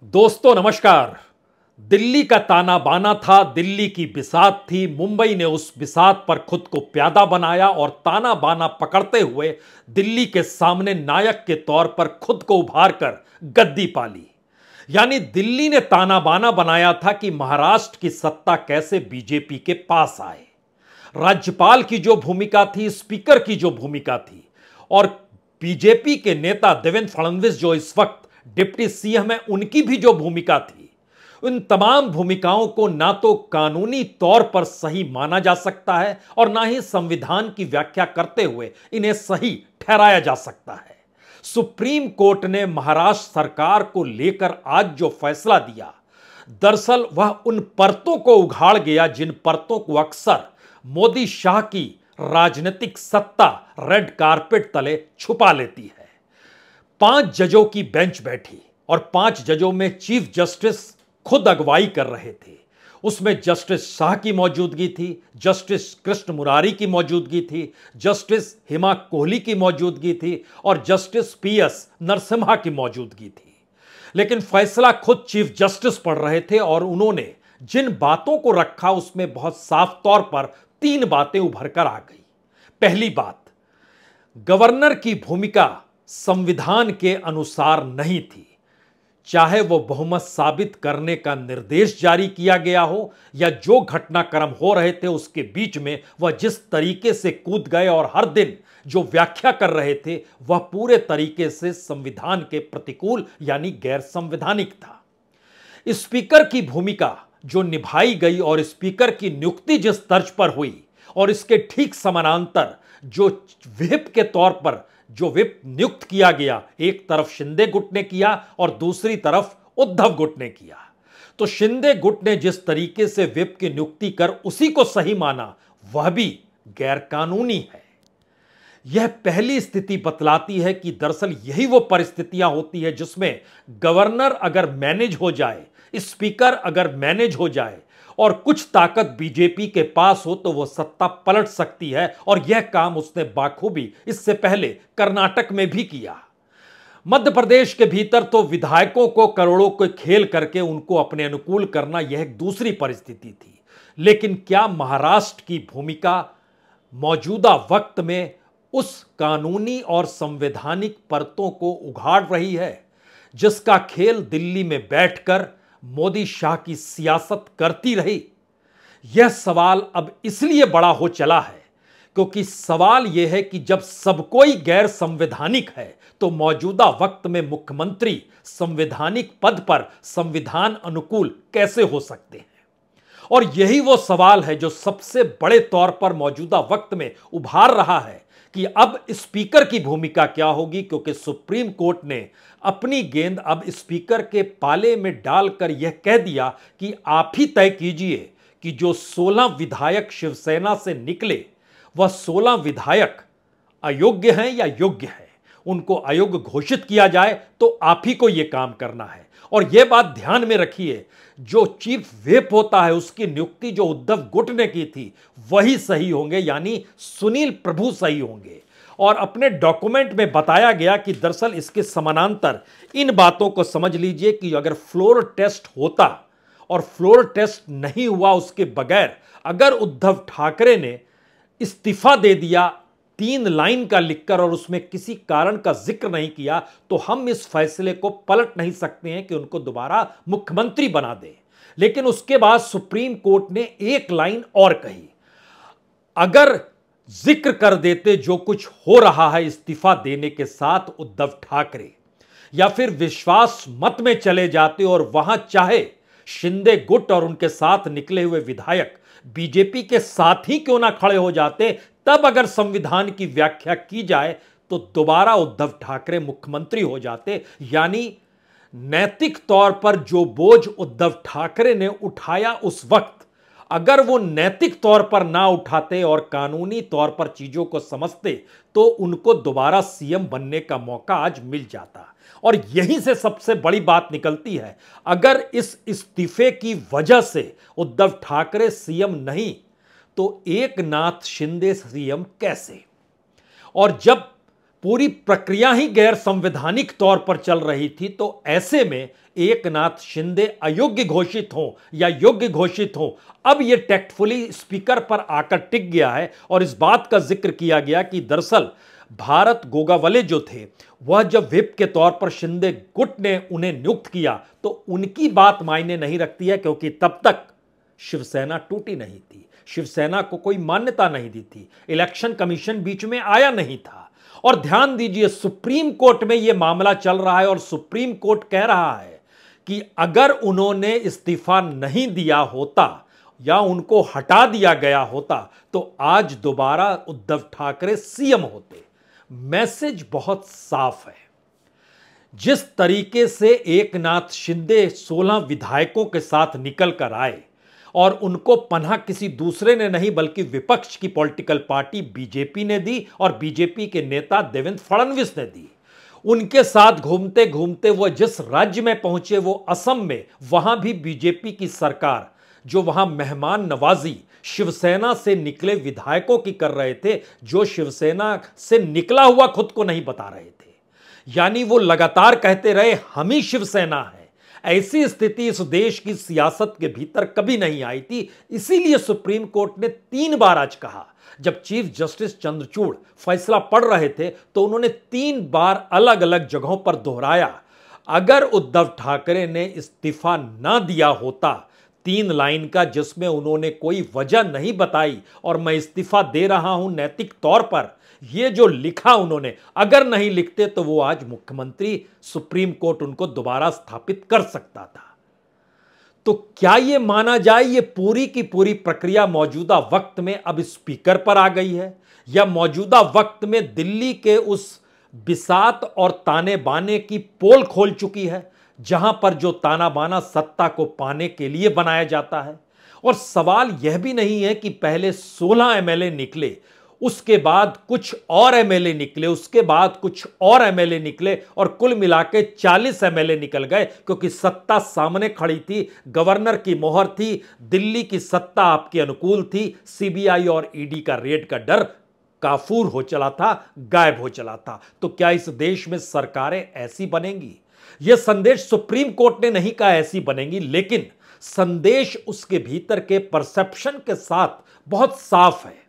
दोस्तों नमस्कार। दिल्ली का ताना बाना था, दिल्ली की बिसात थी। मुंबई ने उस बिसात पर खुद को प्यादा बनाया और ताना बाना पकड़ते हुए दिल्ली के सामने नायक के तौर पर खुद को उभार कर गद्दी पाली। यानी दिल्ली ने ताना बाना बनाया था कि महाराष्ट्र की सत्ता कैसे बीजेपी के पास आए। राज्यपाल की जो भूमिका थी, स्पीकर की जो भूमिका थी, और बीजेपी के नेता देवेंद्र फडणवीस जो इस वक्त डिप्टी सीएम है, उनकी भी जो भूमिका थी, उन तमाम भूमिकाओं को ना तो कानूनी तौर पर सही माना जा सकता है और ना ही संविधान की व्याख्या करते हुए इन्हें सही ठहराया जा सकता है। सुप्रीम कोर्ट ने महाराष्ट्र सरकार को लेकर आज जो फैसला दिया, दरअसल वह उन परतों को उघाड़ गया जिन परतों को अक्सर मोदी शाह की राजनीतिक सत्ता रेड कारपेट तले छुपा लेती है। 5 जजों की बेंच बैठी और 5 जजों में चीफ जस्टिस खुद अगुवाई कर रहे थे। उसमें जस्टिस शाह की मौजूदगी थी, जस्टिस कृष्ण मुरारी की मौजूदगी थी, जस्टिस हिमा कोहली की मौजूदगी थी और जस्टिस पीएस नरसिम्हा की मौजूदगी थी। लेकिन फैसला खुद चीफ जस्टिस पढ़ रहे थे और उन्होंने जिन बातों को रखा उसमें बहुत साफ तौर पर 3 बातें उभर कर आ गई। पहली बात, गवर्नर की भूमिका संविधान के अनुसार नहीं थी। चाहे वो बहुमत साबित करने का निर्देश जारी किया गया हो या जो घटनाक्रम हो रहे थे उसके बीच में वह जिस तरीके से कूद गए और हर दिन जो व्याख्या कर रहे थे वह पूरे तरीके से संविधान के प्रतिकूल यानी गैर संवैधानिक था। स्पीकर की भूमिका जो निभाई गई और स्पीकर की नियुक्ति जिस तर्ज पर हुई और इसके ठीक समानांतर जो व्हिप के तौर पर जो व्हिप नियुक्त किया गया, एक तरफ शिंदे गुट ने किया और दूसरी तरफ उद्धव गुट ने किया। तो शिंदे गुट ने जिस तरीके से व्हिप की नियुक्ति कर उसी को सही माना, वह भी गैर कानूनी है। यह पहली स्थिति बतलाती है कि दरअसल यही वो परिस्थितियां होती है जिसमें गवर्नर अगर मैनेज हो जाए, स्पीकर अगर मैनेज हो जाए और कुछ ताकत बीजेपी के पास हो तो वह सत्ता पलट सकती है। और यह काम उसने बाखूबी इससे पहले कर्नाटक में भी किया। मध्य प्रदेश के भीतर तो विधायकों को करोड़ों के खेल करके उनको अपने अनुकूल करना यह एक दूसरी परिस्थिति थी। लेकिन क्या महाराष्ट्र की भूमिका मौजूदा वक्त में उस कानूनी और संवैधानिक परतों को उघाड़ रही है जिसका खेल दिल्ली में बैठकर मोदी शाह की सियासत करती रही? यह सवाल अब इसलिए बड़ा हो चला है क्योंकि सवाल यह है कि जब सब कोई गैर संवैधानिक है तो मौजूदा वक्त में मुख्यमंत्री संवैधानिक पद पर संविधान अनुकूल कैसे हो सकते हैं? और यही वो सवाल है जो सबसे बड़े तौर पर मौजूदा वक्त में उभार रहा है कि अब स्पीकर की भूमिका क्या होगी, क्योंकि सुप्रीम कोर्ट ने अपनी गेंद अब स्पीकर के पाले में डालकर यह कह दिया कि आप ही तय कीजिए कि जो 16 विधायक शिवसेना से निकले वह 16 विधायक अयोग्य हैं या योग्य हैं। उनको अयोग्य घोषित किया जाए तो आप ही को यह काम करना है। और यह बात ध्यान में रखिए, जो चीफ व्हिप होता है उसकी नियुक्ति जो उद्धव गुट ने की थी वही सही होंगे, यानी सुनील प्रभु सही होंगे। और अपने डॉक्यूमेंट में बताया गया कि दरअसल इसके समानांतर इन बातों को समझ लीजिए कि अगर फ्लोर टेस्ट होता और फ्लोर टेस्ट नहीं हुआ उसके बगैर अगर उद्धव ठाकरे ने इस्तीफा दे दिया 3 लाइन का लिखकर और उसमें किसी कारण का जिक्र नहीं किया, तो हम इस फैसले को पलट नहीं सकते हैं कि उनको दोबारा मुख्यमंत्री बना दें। लेकिन उसके बाद सुप्रीम कोर्ट ने एक लाइन और कही, अगर जिक्र कर देते जो कुछ हो रहा है इस्तीफा देने के साथ उद्धव ठाकरे, या फिर विश्वास मत में चले जाते और वहां चाहे शिंदे गुट और उनके साथ निकले हुए विधायक बीजेपी के साथ ही क्यों ना खड़े हो जाते, तब अगर संविधान की व्याख्या की जाए तो दोबारा उद्धव ठाकरे मुख्यमंत्री हो जाते। यानी नैतिक तौर पर जो बोझ उद्धव ठाकरे ने उठाया उस वक्त, अगर वो नैतिक तौर पर ना उठाते और कानूनी तौर पर चीजों को समझते तो उनको दोबारा सीएम बनने का मौका आज मिल जाता। और यहीं से सबसे बड़ी बात निकलती है, अगर इस इस्तीफे की वजह से उद्धव ठाकरे सीएम नहीं तो एकनाथ शिंदे सीएम कैसे? और जब पूरी प्रक्रिया ही गैर संवैधानिक तौर पर चल रही थी, तो ऐसे में एकनाथ शिंदे अयोग्य घोषित हों या योग्य घोषित हों, अब यह टैक्टफुली स्पीकर पर आकर टिक गया है और इस बात का जिक्र किया गया कि दरअसल भारत गोगावले जो थे, वह जब व्हिप के तौर पर शिंदे गुट ने उन्हें नियुक्त किया तो उनकी बात मायने नहीं रखती है, क्योंकि तब तक शिवसेना टूटी नहीं थी, शिवसेना को कोई मान्यता नहीं दी थी, इलेक्शन कमीशन बीच में आया नहीं था। और ध्यान दीजिए, सुप्रीम कोर्ट में यह मामला चल रहा है और सुप्रीम कोर्ट कह रहा है कि अगर उन्होंने इस्तीफा नहीं दिया होता या उनको हटा दिया गया होता तो आज दोबारा उद्धव ठाकरे सीएम होते। मैसेज बहुत साफ है। जिस तरीके से एकनाथ शिंदे 16 विधायकों के साथ निकल कर आए और उनको पनाह किसी दूसरे ने नहीं बल्कि विपक्ष की पॉलिटिकल पार्टी बीजेपी ने दी और बीजेपी के नेता देवेंद्र फडणवीस ने दी। उनके साथ घूमते घूमते वो जिस राज्य में पहुंचे, वो असम में, वहां भी बीजेपी की सरकार जो वहां मेहमान नवाजी शिवसेना से निकले विधायकों की कर रहे थे, जो शिवसेना से निकला हुआ खुद को नहीं बता रहे थे, यानी वो लगातार कहते रहे हम ही शिवसेना है। ऐसी स्थिति इस देश की सियासत के भीतर कभी नहीं आई थी। इसीलिए सुप्रीम कोर्ट ने 3 बार आज कहा, जब चीफ जस्टिस चंद्रचूड़ फैसला पढ़ रहे थे तो उन्होंने 3 बार अलग अलग जगहों पर दोहराया, अगर उद्धव ठाकरे ने इस्तीफा ना दिया होता, 3 लाइन का जिसमें उन्होंने कोई वजह नहीं बताई और मैं इस्तीफा दे रहा हूं नैतिक तौर पर, ये जो लिखा उन्होंने, अगर नहीं लिखते तो वो आज मुख्यमंत्री, सुप्रीम कोर्ट उनको दोबारा स्थापित कर सकता था। तो क्या यह माना जाए ये पूरी की पूरी प्रक्रिया मौजूदा वक्त में अब स्पीकर पर आ गई है, या मौजूदा वक्त में दिल्ली के उस बिसात और ताने बाने की पोल खोल चुकी है, जहां पर जो ताना बाना सत्ता को पाने के लिए बनाया जाता है। और सवाल यह भी नहीं है कि पहले 16 एमएलए निकले, उसके बाद कुछ और एमएलए निकले, उसके बाद कुछ और एमएलए निकले और कुल मिलाके 40 एमएलए निकल गए, क्योंकि सत्ता सामने खड़ी थी, गवर्नर की मोहर थी, दिल्ली की सत्ता आपके अनुकूल थी, सीबीआई और ईडी का रेड का डर काफूर हो चला था, गायब हो चला था। तो क्या इस देश में सरकारें ऐसी बनेंगी? यह संदेश सुप्रीम कोर्ट ने नहीं कहा ऐसी बनेंगी, लेकिन संदेश उसके भीतर के परसेप्शन के साथ बहुत साफ है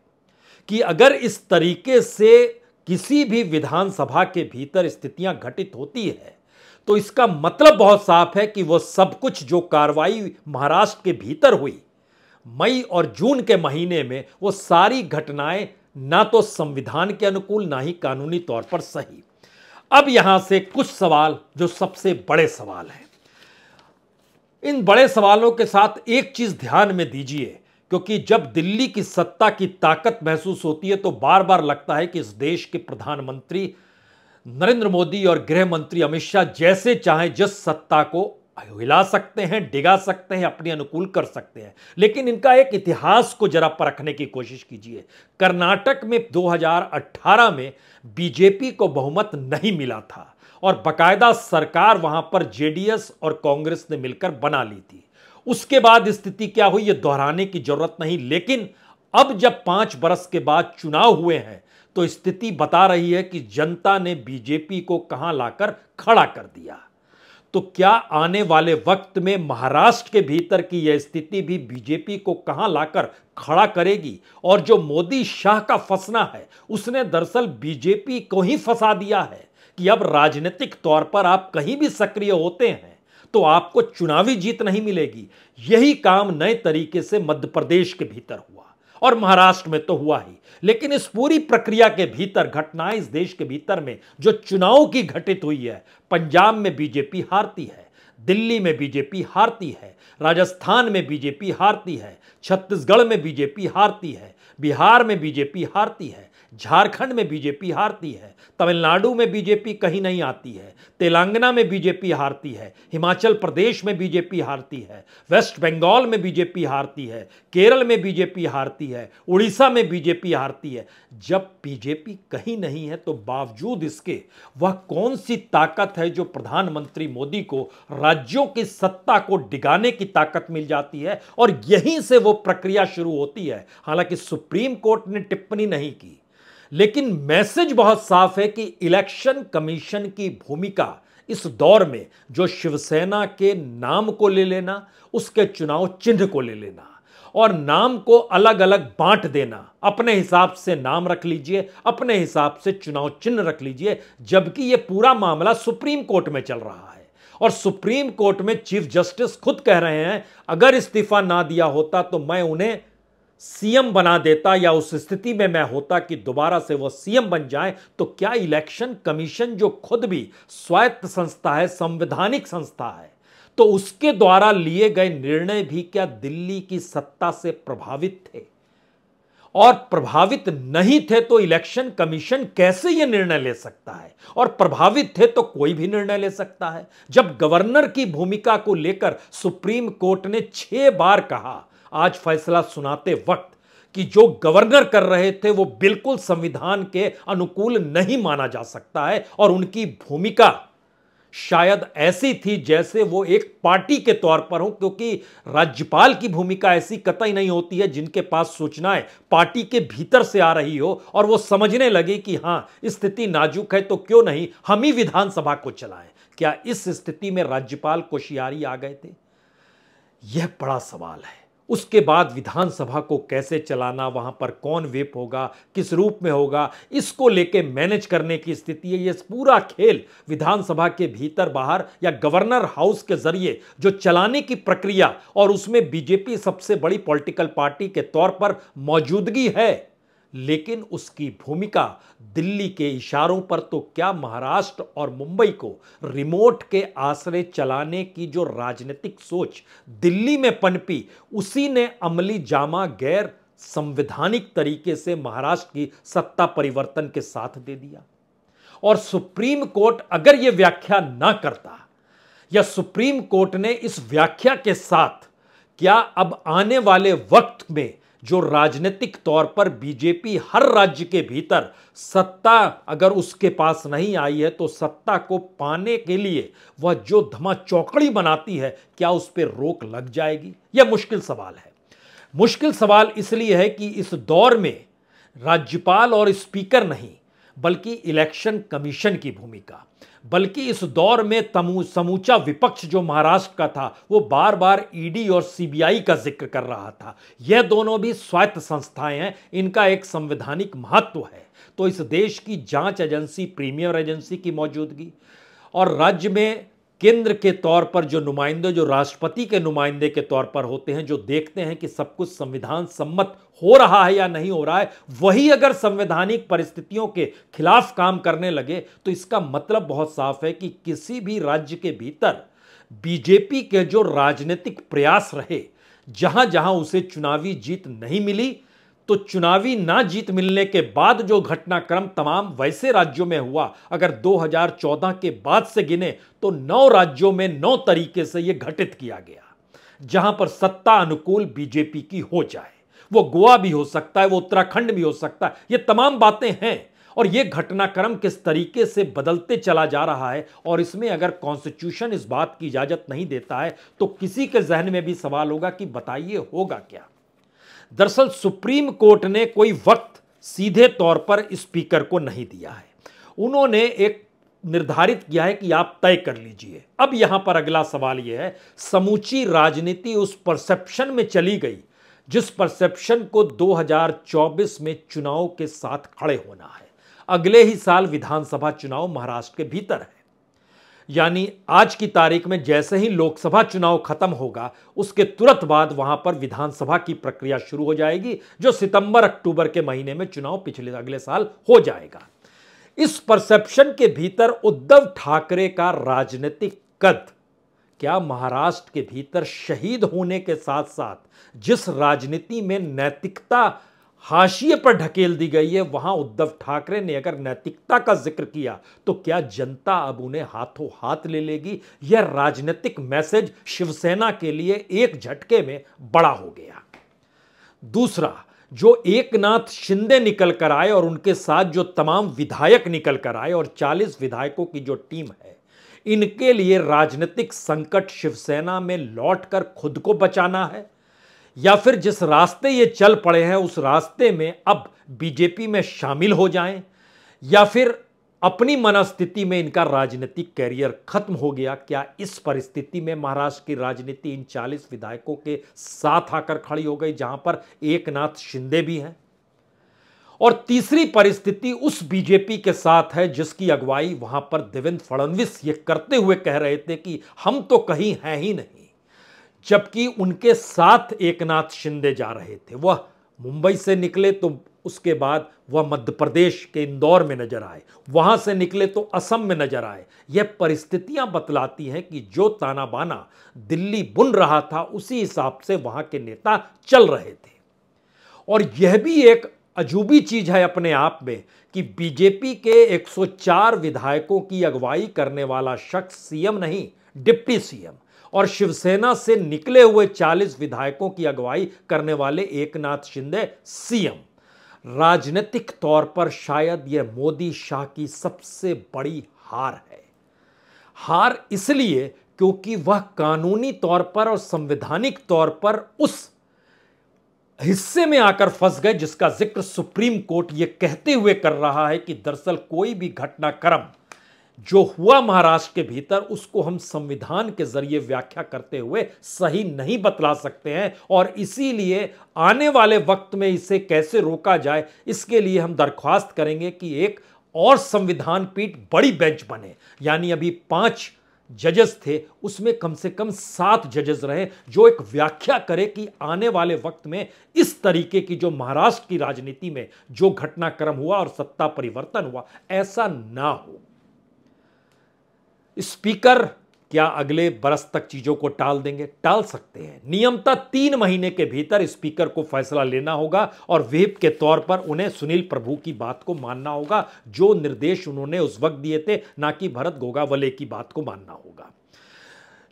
कि अगर इस तरीके से किसी भी विधानसभा के भीतर स्थितियां घटित होती है तो इसका मतलब बहुत साफ है कि वह सब कुछ जो कार्रवाई महाराष्ट्र के भीतर हुई मई और जून के महीने में, वो सारी घटनाएं ना तो संविधान के अनुकूल ना ही कानूनी तौर पर सही। अब यहां से कुछ सवाल जो सबसे बड़े सवाल हैं, इन बड़े सवालों के साथ एक चीज ध्यान में दीजिए, क्योंकि जब दिल्ली की सत्ता की ताकत महसूस होती है तो बार बार लगता है कि इस देश के प्रधानमंत्री नरेंद्र मोदी और गृह मंत्री अमित शाह जैसे चाहें जिस सत्ता को हिला सकते हैं, डिगा सकते हैं, अपने अनुकूल कर सकते हैं। लेकिन इनका एक इतिहास को जरा परखने की कोशिश कीजिए। कर्नाटक में 2018 में बीजेपी को बहुमत नहीं मिला था और बाकायदा सरकार वहां पर जेडीएस और कांग्रेस ने मिलकर बना ली थी। उसके बाद स्थिति क्या हुई, यह दोहराने की जरूरत नहीं, लेकिन अब जब 5 बरस के बाद चुनाव हुए हैं तो स्थिति बता रही है कि जनता ने बीजेपी को कहां लाकर खड़ा कर दिया। तो क्या आने वाले वक्त में महाराष्ट्र के भीतर की यह स्थिति भी बीजेपी को कहां लाकर खड़ा करेगी? और जो मोदी शाह का फंसना है, उसने दरअसल बीजेपी को ही फंसा दिया है कि अब राजनीतिक तौर पर आप कहीं भी सक्रिय होते हैं तो आपको चुनावी जीत नहीं मिलेगी। यही काम नए तरीके से मध्य प्रदेश के भीतर हुआ और महाराष्ट्र में तो हुआ ही, लेकिन इस पूरी प्रक्रिया के भीतर घटनाएं इस देश के भीतर में जो चुनाव की घटित हुई है, पंजाब में बीजेपी हारती है, दिल्ली में बीजेपी हारती है, राजस्थान में बीजेपी हारती है, छत्तीसगढ़ में बीजेपी हारती है, बिहार में बीजेपी हारती है, झारखंड में बीजेपी हारती है, तमिलनाडु में बीजेपी कहीं नहीं आती है, तेलंगाना में बीजेपी हारती है, हिमाचल प्रदेश में बीजेपी हारती है, वेस्ट बंगाल में बीजेपी हारती है, केरल में बीजेपी हारती है, उड़ीसा में बीजेपी हारती है। जब बीजेपी कहीं नहीं है तो बावजूद इसके वह कौन सी ताकत है जो प्रधानमंत्री मोदी को राज्यों की सत्ता को डिगाने की ताकत मिल जाती है और यहीं से वो प्रक्रिया शुरू होती है। हालांकि सुप्रीम कोर्ट ने टिप्पणी नहीं की, लेकिन मैसेज बहुत साफ है कि इलेक्शन कमीशन की भूमिका इस दौर में जो शिवसेना के नाम को ले लेना, उसके चुनाव चिन्ह को ले लेना और नाम को अलग अलग बांट देना, अपने हिसाब से नाम रख लीजिए, अपने हिसाब से चुनाव चिन्ह रख लीजिए, जबकि यह पूरा मामला सुप्रीम कोर्ट में चल रहा है और सुप्रीम कोर्ट में चीफ जस्टिस खुद कह रहे हैं अगर इस्तीफा ना दिया होता तो मैं उन्हें सीएम बना देता या उस स्थिति में मैं होता कि दोबारा से वो सीएम बन जाए। तो क्या इलेक्शन कमीशन जो खुद भी स्वायत्त संस्था है, संवैधानिक संस्था है, तो उसके द्वारा लिए गए निर्णय भी क्या दिल्ली की सत्ता से प्रभावित थे? और प्रभावित नहीं थे तो इलेक्शन कमीशन कैसे यह निर्णय ले सकता है? और प्रभावित थे तो कोई भी निर्णय ले सकता है। जब गवर्नर की भूमिका को लेकर सुप्रीम कोर्ट ने 6 बार कहा आज फैसला सुनाते वक्त कि जो गवर्नर कर रहे थे वो बिल्कुल संविधान के अनुकूल नहीं माना जा सकता है और उनकी भूमिका शायद ऐसी थी जैसे वो एक पार्टी के तौर पर हो, क्योंकि राज्यपाल की भूमिका ऐसी कतई नहीं होती है जिनके पास सूचनाएं पार्टी के भीतर से आ रही हो और वो समझने लगे कि हां स्थिति नाजुक है तो क्यों नहीं हम ही विधानसभा को चलाएं। क्या इस स्थिति में राज्यपाल कोश्यारी आ गए थे? यह बड़ा सवाल है। उसके बाद विधानसभा को कैसे चलाना, वहां पर कौन व्हिप होगा, किस रूप में होगा, इसको लेके मैनेज करने की स्थिति है। यह पूरा खेल विधानसभा के भीतर बाहर या गवर्नर हाउस के जरिए जो चलाने की प्रक्रिया और उसमें बीजेपी सबसे बड़ी पॉलिटिकल पार्टी के तौर पर मौजूदगी है, लेकिन उसकी भूमिका दिल्ली के इशारों पर तो क्या महाराष्ट्र और मुंबई को रिमोट के आश्रय चलाने की जो राजनीतिक सोच दिल्ली में पनपी, उसी ने अमली जामा गैर संवैधानिक तरीके से महाराष्ट्र की सत्ता परिवर्तन के साथ दे दिया। और सुप्रीम कोर्ट अगर यह व्याख्या ना करता या सुप्रीम कोर्ट ने इस व्याख्या के साथ क्या अब आने वाले वक्त में जो राजनीतिक तौर पर बीजेपी हर राज्य के भीतर सत्ता अगर उसके पास नहीं आई है तो सत्ता को पाने के लिए वह जो धमाचौकड़ी बनाती है, क्या उस पर रोक लग जाएगी? यह मुश्किल सवाल है। मुश्किल सवाल इसलिए है कि इस दौर में राज्यपाल और स्पीकर नहीं बल्कि इलेक्शन कमीशन की भूमिका, बल्कि इस दौर में समूचा विपक्ष जो महाराष्ट्र का था वो बार बार ईडी और सीबीआई का जिक्र कर रहा था। यह दोनों भी स्वायत्त संस्थाएं हैं, इनका एक संवैधानिक महत्व है। तो इस देश की जांच एजेंसी, प्रीमियर एजेंसी की मौजूदगी और राज्य में केंद्र के तौर पर जो नुमाइंदे, जो राष्ट्रपति के नुमाइंदे के तौर पर होते हैं, जो देखते हैं कि सब कुछ संविधान सम्मत हो रहा है या नहीं हो रहा है, वही अगर संवैधानिक परिस्थितियों के खिलाफ काम करने लगे तो इसका मतलब बहुत साफ है कि किसी भी राज्य के भीतर बीजेपी के जो राजनीतिक प्रयास रहे, जहां जहां उसे चुनावी जीत नहीं मिली, तो चुनावी ना जीत मिलने के बाद जो घटनाक्रम तमाम वैसे राज्यों में हुआ, अगर 2014 के बाद से गिने तो 9 राज्यों में 9 तरीके से यह घटित किया गया जहां पर सत्ता अनुकूल बीजेपी की हो जाए। वो गोवा भी हो सकता है, वो उत्तराखंड भी हो सकता है, ये तमाम बातें हैं। और ये घटनाक्रम किस तरीके से बदलते चला जा रहा है और इसमें अगर कॉन्स्टिट्यूशन इस बात की इजाजत नहीं देता है तो किसी के जहन में भी सवाल होगा कि बताइए होगा क्या। दरअसल सुप्रीम कोर्ट ने कोई वक्त सीधे तौर पर स्पीकर को नहीं दिया है। उन्होंने एक निर्धारित किया है कि आप तय कर लीजिए। अब यहां पर अगला सवाल यह है, समूची राजनीति उस परसेप्शन में चली गई जिस परसेप्शन को 2024 में चुनाव के साथ खड़े होना है। अगले ही साल विधानसभा चुनाव महाराष्ट्र के भीतर है, यानी आज की तारीख में जैसे ही लोकसभा चुनाव खत्म होगा उसके तुरंत बाद वहां पर विधानसभा की प्रक्रिया शुरू हो जाएगी, जो सितंबर अक्टूबर के महीने में चुनाव अगले साल हो जाएगा। इस परसेप्शन के भीतर उद्धव ठाकरे का राजनीतिक कद क्या महाराष्ट्र के भीतर शहीद होने के साथ साथ जिस राजनीति में नैतिकता हाशिए पर ढकेल दी गई है, वहां उद्धव ठाकरे ने अगर नैतिकता का जिक्र किया तो क्या जनता अब उन्हें हाथों हाथ ले लेगी? यह राजनीतिक मैसेज शिवसेना के लिए एक झटके में बड़ा हो गया। दूसरा, जो एकनाथ शिंदे निकल कर आए और उनके साथ जो तमाम विधायक निकल कर आए और 40 विधायकों की जो टीम है, इनके लिए राजनीतिक संकट शिवसेना में लौटकर खुद को बचाना है या फिर जिस रास्ते ये चल पड़े हैं उस रास्ते में अब बीजेपी में शामिल हो जाएं, या फिर अपनी मनस्थिति में इनका राजनीतिक कैरियर खत्म हो गया। क्या इस परिस्थिति में महाराष्ट्र की राजनीति इन 40 विधायकों के साथ आकर खड़ी हो गई, जहां पर एकनाथ शिंदे भी हैं? और तीसरी परिस्थिति उस बीजेपी के साथ है जिसकी अगुवाई वहां पर देवेंद्र फडणवीस ये करते हुए कह रहे थे कि हम तो कहीं हैं ही नहीं, जबकि उनके साथ एकनाथ शिंदे जा रहे थे। वह मुंबई से निकले तो उसके बाद वह मध्य प्रदेश के इंदौर में नजर आए, वहां से निकले तो असम में नजर आए। यह परिस्थितियां बतलाती हैं कि जो ताना बाना दिल्ली बुन रहा था उसी हिसाब से वहां के नेता चल रहे थे। और यह भी एक अजूबी चीज है अपने आप में कि बीजेपी के 104 विधायकों की अगुवाई करने वाला शख्स सीएम नहीं, डिप्टी सीएम, और शिवसेना से निकले हुए 40 विधायकों की अगुवाई करने वाले एकनाथ शिंदे सीएम। राजनीतिक तौर पर शायद यह मोदी शाह की सबसे बड़ी हार है। हार इसलिए क्योंकि वह कानूनी तौर पर और संवैधानिक तौर पर उस हिस्से में आकर फंस गए जिसका जिक्र सुप्रीम कोर्ट यह कहते हुए कर रहा है कि दरअसल कोई भी घटनाक्रम जो हुआ महाराष्ट्र के भीतर उसको हम संविधान के जरिए व्याख्या करते हुए सही नहीं बतला सकते हैं, और इसीलिए आने वाले वक्त में इसे कैसे रोका जाए इसके लिए हम दरख्वास्त करेंगे कि एक और संविधान पीठ बड़ी बेंच बने। यानी अभी 5 जजेस थे, उसमें कम से कम 7 जजेस रहे जो एक व्याख्या करे कि आने वाले वक्त में इस तरीके की जो महाराष्ट्र की राजनीति में जो घटनाक्रम हुआ और सत्ता परिवर्तन हुआ ऐसा ना हो। स्पीकर क्या अगले बरस तक चीजों को टाल देंगे? टाल सकते हैं। नियमतः 3 महीने के भीतर स्पीकर को फैसला लेना होगा और व्हिप के तौर पर उन्हें सुनील प्रभु की बात को मानना होगा, जो निर्देश उन्होंने उस वक्त दिए थे, ना कि भरत गोगावले की बात को मानना होगा।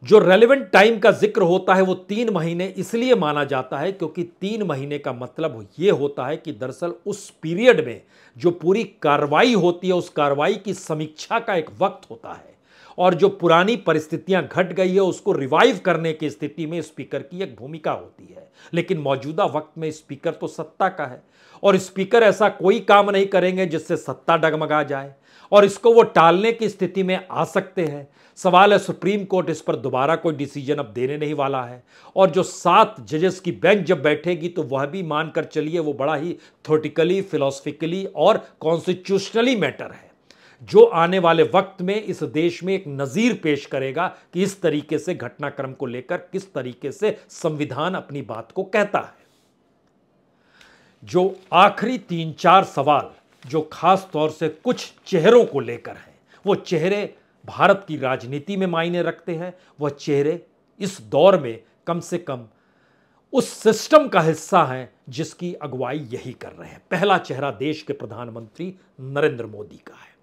जो रेलेवेंट टाइम का जिक्र होता है वो 3 महीने इसलिए माना जाता है क्योंकि 3 महीने का मतलब ये होता है कि दरअसल उस पीरियड में जो पूरी कार्रवाई होती है उस कार्रवाई की समीक्षा का एक वक्त होता है, और जो पुरानी परिस्थितियां घट गई है उसको रिवाइव करने की स्थिति में स्पीकर की एक भूमिका होती है। लेकिन मौजूदा वक्त में स्पीकर तो सत्ता का है और स्पीकर ऐसा कोई काम नहीं करेंगे जिससे सत्ता डगमगा जाए, और इसको वो टालने की स्थिति में आ सकते हैं। सवाल है सुप्रीम कोर्ट इस पर दोबारा कोई डिसीजन अब देने नहीं वाला है, और जो 7 जजेस की बेंच जब बैठेगी तो वह भी मानकर चलिए वो बड़ा ही थ्योरेटिकली, फिलोसफिकली और कॉन्स्टिट्यूशनली मैटर है, जो आने वाले वक्त में इस देश में एक नजीर पेश करेगा कि इस तरीके से घटनाक्रम को लेकर किस तरीके से संविधान अपनी बात को कहता है। जो आखिरी 3-4 सवाल जो खास तौर से कुछ चेहरों को लेकर हैं, वो चेहरे भारत की राजनीति में मायने रखते हैं। वह चेहरे इस दौर में कम से कम उस सिस्टम का हिस्सा हैं जिसकी अगुवाई यही कर रहे हैं। पहला चेहरा देश के प्रधानमंत्री नरेंद्र मोदी का है।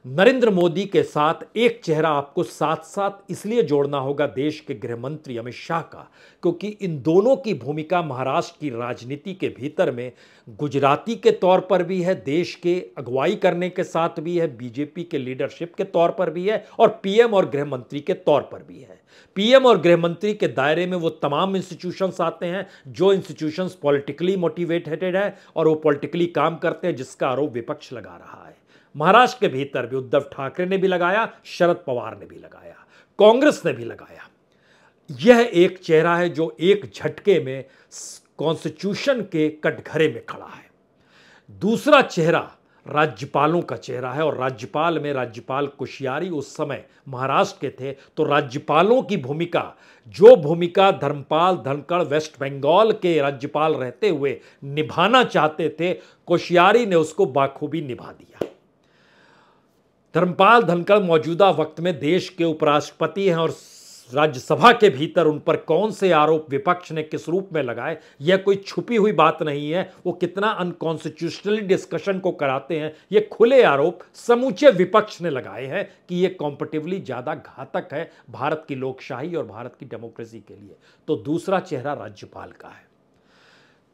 नरेंद्र मोदी के साथ एक चेहरा आपको साथ साथ इसलिए जोड़ना होगा देश के गृह मंत्री अमित शाह का, क्योंकि इन दोनों की भूमिका महाराष्ट्र की राजनीति के भीतर में गुजराती के तौर पर भी है, देश के अगुवाई करने के साथ भी है, बीजेपी के लीडरशिप के तौर पर भी है, और पीएम और गृह मंत्री के तौर पर भी है। पीएम और गृह मंत्री के दायरे में वो तमाम इंस्टीट्यूशंस आते हैं जो इंस्टीट्यूशंस पॉलिटिकली मोटिवेटेड है और वो पॉलिटिकली काम करते हैं, जिसका आरोप विपक्ष लगा रहा है। महाराष्ट्र के भीतर भी उद्धव ठाकरे ने भी लगाया, शरद पवार ने भी लगाया, कांग्रेस ने भी लगाया। यह एक चेहरा है जो एक झटके में कॉन्स्टिट्यूशन के कटघरे में खड़ा है। दूसरा चेहरा राज्यपालों का चेहरा है, और राज्यपाल में राज्यपाल कोश्यारी उस समय महाराष्ट्र के थे, तो राज्यपालों की भूमिका, जो भूमिका धर्मपाल धनखड़ वेस्ट बंगाल के राज्यपाल रहते हुए निभाना चाहते थे, कोश्यारी ने उसको बाखूबी निभा दिया। धर्मपाल धनखड़ मौजूदा वक्त में देश के उपराष्ट्रपति हैं, और राज्यसभा के भीतर उन पर कौन से आरोप विपक्ष ने किस रूप में लगाए यह कोई छुपी हुई बात नहीं है। वो कितना अनकॉन्स्टिट्यूशनली डिस्कशन को कराते हैं, ये खुले आरोप समूचे विपक्ष ने लगाए हैं कि ये कॉम्पैटिबली ज़्यादा घातक है भारत की लोकशाही और भारत की डेमोक्रेसी के लिए। तो दूसरा चेहरा राज्यपाल का है।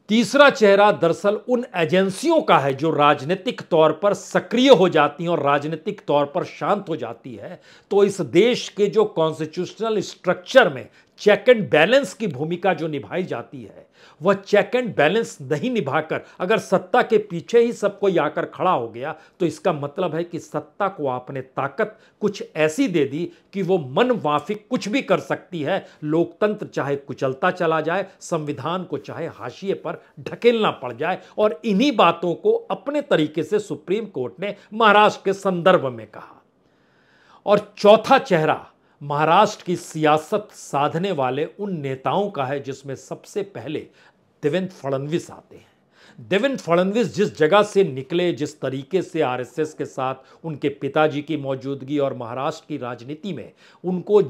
तीसरा चेहरा दरअसल उन एजेंसियों का है जो राजनीतिक तौर पर सक्रिय हो जाती हैं और राजनीतिक तौर पर शांत हो जाती है। तो इस देश के जो कॉन्स्टिट्यूशनल स्ट्रक्चर में चेक एंड बैलेंस की भूमिका जो निभाई जाती है, वह चेक एंड बैलेंस नहीं निभाकर अगर सत्ता के पीछे ही सब कोई आकर खड़ा हो गया तो इसका मतलब है कि सत्ता को आपने ताकत कुछ ऐसी दे दी कि वो मन माफिक कुछ भी कर सकती है। लोकतंत्र चाहे कुचलता चला जाए, संविधान को चाहे हाशिए पर ढकेलना पड़ जाए। और इन्हीं बातों को अपने तरीके से सुप्रीम कोर्ट ने महाराष्ट्र के संदर्भ में कहा। और चौथा चेहरा महाराष्ट्र की सियासत साधने वाले उन नेताओं का है जिसमें सबसे पहले देवेंद्र फडणवीस आते हैं। देवेंद्र फडणवीस जिस जगह से निकले, जिस तरीके से आरएसएस के साथ उनके पिताजी की मौजूदगी और महाराष्ट्र की राजनीति में उनको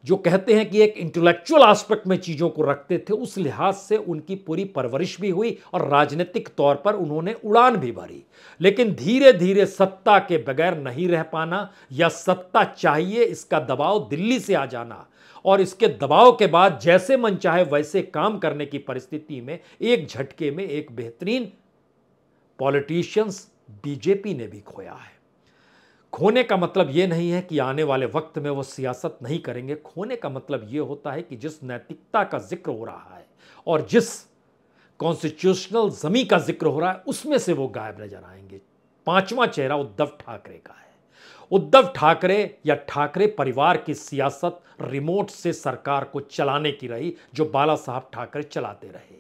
जो कहते हैं कि एक इंटेलेक्चुअल एस्पेक्ट में चीज़ों को रखते थे, उस लिहाज से उनकी पूरी परवरिश भी हुई और राजनीतिक तौर पर उन्होंने उड़ान भी भरी। लेकिन धीरे धीरे सत्ता के बगैर नहीं रह पाना या सत्ता चाहिए, इसका दबाव दिल्ली से आ जाना और इसके दबाव के बाद जैसे मन चाहे वैसे काम करने की परिस्थिति में एक झटके में एक बेहतरीन पॉलिटिशियंस बीजेपी ने भी खोया है। खोने का मतलब यह नहीं है कि आने वाले वक्त में वो सियासत नहीं करेंगे। खोने का मतलब यह होता है कि जिस नैतिकता का जिक्र हो रहा है और जिस कॉन्स्टिट्यूशनल जमी का जिक्र हो रहा है उसमें से वो गायब नजर आएंगे। पांचवा चेहरा उद्धव ठाकरे का है। उद्धव ठाकरे या ठाकरे परिवार की सियासत रिमोट से सरकार को चलाने की रही, जो बाला साहब ठाकरे चलाते रहे।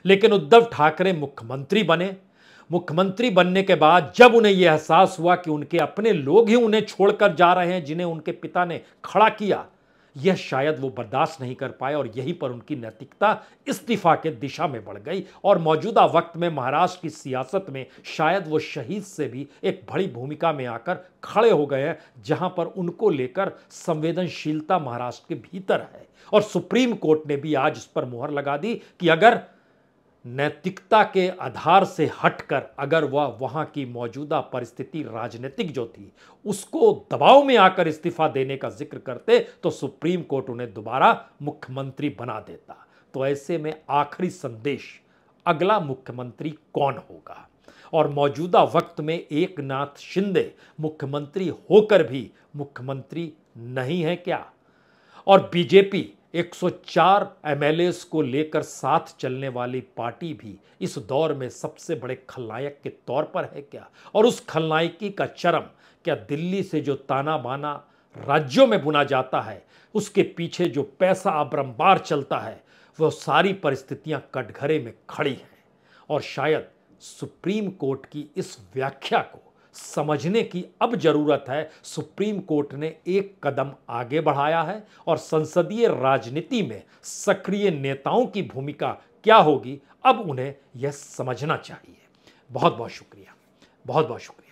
लेकिन उद्धव ठाकरे मुख्यमंत्री बने। मुख्यमंत्री बनने के बाद जब उन्हें यह एहसास हुआ कि उनके अपने लोग ही उन्हें छोड़कर जा रहे हैं जिन्हें उनके पिता ने खड़ा किया, यह शायद वो बर्दाश्त नहीं कर पाए और यहीं पर उनकी नैतिकता इस्तीफा के दिशा में बढ़ गई। और मौजूदा वक्त में महाराष्ट्र की सियासत में शायद वो शहीद से भी एक बड़ी भूमिका में आकर खड़े हो गए हैं, जहां पर उनको लेकर संवेदनशीलता महाराष्ट्र के भीतर है। और सुप्रीम कोर्ट ने भी आज इस पर मुहर लगा दी कि अगर नैतिकता के आधार से हटकर अगर वह वहां की मौजूदा परिस्थिति राजनीतिक जो थी उसको दबाव में आकर इस्तीफा देने का जिक्र करते तो सुप्रीम कोर्ट उन्हें दोबारा मुख्यमंत्री बना देता। तो ऐसे में आखिरी संदेश, अगला मुख्यमंत्री कौन होगा? और मौजूदा वक्त में एकनाथ शिंदे मुख्यमंत्री होकर भी मुख्यमंत्री नहीं है क्या? और बीजेपी 104 एमएलएस को लेकर साथ चलने वाली पार्टी भी इस दौर में सबसे बड़े खलनायक के तौर पर है क्या? और उस खलनायकी का चरम क्या दिल्ली से जो ताना बाना राज्यों में बुना जाता है, उसके पीछे जो पैसा अबरंबार चलता है, वह सारी परिस्थितियां कटघरे में खड़ी हैं। और शायद सुप्रीम कोर्ट की इस व्याख्या को समझने की अब जरूरत है। सुप्रीम कोर्ट ने एक कदम आगे बढ़ाया है और संसदीय राजनीति में सक्रिय नेताओं की भूमिका क्या होगी, अब उन्हें यह समझना चाहिए। बहुत बहुत शुक्रिया, बहुत बहुत शुक्रिया।